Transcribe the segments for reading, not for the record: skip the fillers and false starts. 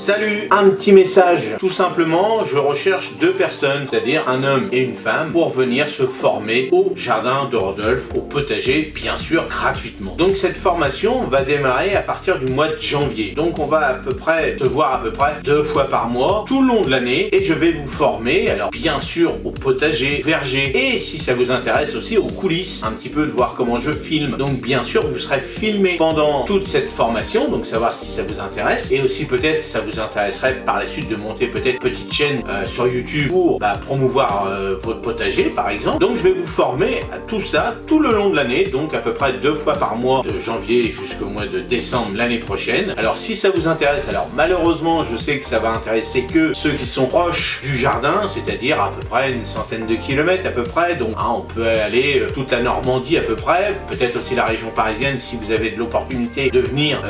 Salut, un petit message. Tout simplement, je recherche deux personnes, c'est-à-dire un homme et une femme, pour venir se former au jardin de Rodolphe, au potager, bien sûr gratuitement. Donc cette formation va démarrer à partir du mois de janvier. Donc on va à peu près se voir à peu près 2 fois par mois, tout le long de l'année, et je vais vous former, alors bien sûr au potager, verger, et si ça vous intéresse aussi aux coulisses, un petit peu de voir comment je filme. Donc bien sûr vous serez filmé pendant toute cette formation, donc savoir si ça vous intéresse, et aussi peut-être ça vous intéresserait par la suite de monter peut-être petite chaîne sur YouTube pour promouvoir votre potager par exemple. Donc je vais vous former à tout ça tout le long de l'année, donc à peu près 2 fois par mois de janvier jusqu'au mois de décembre l'année prochaine. Alors si ça vous intéresse, alors malheureusement je sais que ça va intéresser que ceux qui sont proches du jardin, c'est-à-dire à peu près une centaine de kilomètres à peu près, donc on peut aller toute la Normandie à peu près, peut-être aussi la région parisienne si vous avez de l'opportunité de venir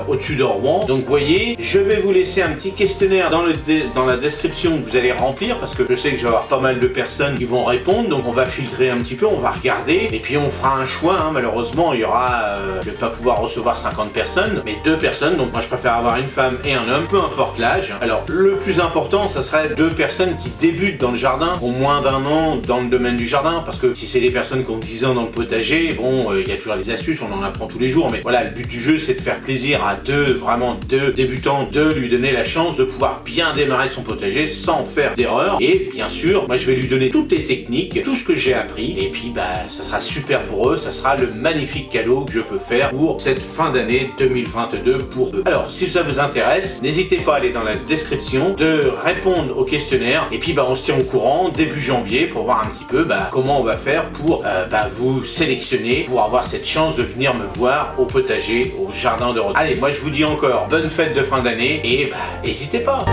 au-dessus de Rouen. Donc vous voyez, je vais vous laisser un petit questionnaire dans la description que vous allez remplir, parce que je sais que je vais avoir pas mal de personnes qui vont répondre, donc on va filtrer un petit peu, on va regarder, et puis on fera un choix, hein. Malheureusement il y aura, je vais pas pouvoir recevoir 50 personnes, mais 2 personnes, donc moi je préfère avoir une femme et un homme, peu importe l'âge. Alors le plus important, ça serait 2 personnes qui débutent dans le jardin, au moins d'1 an dans le domaine du jardin, parce que si c'est des personnes qui ont 10 ans dans le potager, bon, il y a toujours des astuces, on en apprend tous les jours, mais voilà, le but du jeu c'est de faire plaisir à vraiment deux débutants, de lui donner la chance de pouvoir bien démarrer son potager sans faire d'erreur. Et bien sûr, moi je vais lui donner toutes les techniques, tout ce que j'ai appris, et puis ça sera super pour eux, ça sera le magnifique cadeau que je peux faire pour cette fin d'année 2022 pour eux. Alors si ça vous intéresse, n'hésitez pas à aller dans la description, de répondre au questionnaire, et puis on se tient au courant début janvier pour voir un petit peu comment on va faire pour vous sélectionner, pour avoir cette chance de venir me voir au potager, au jardin de Rodolphe. Allez, moi je vous dis encore bonne fête de fin d'année, et n'hésitez pas.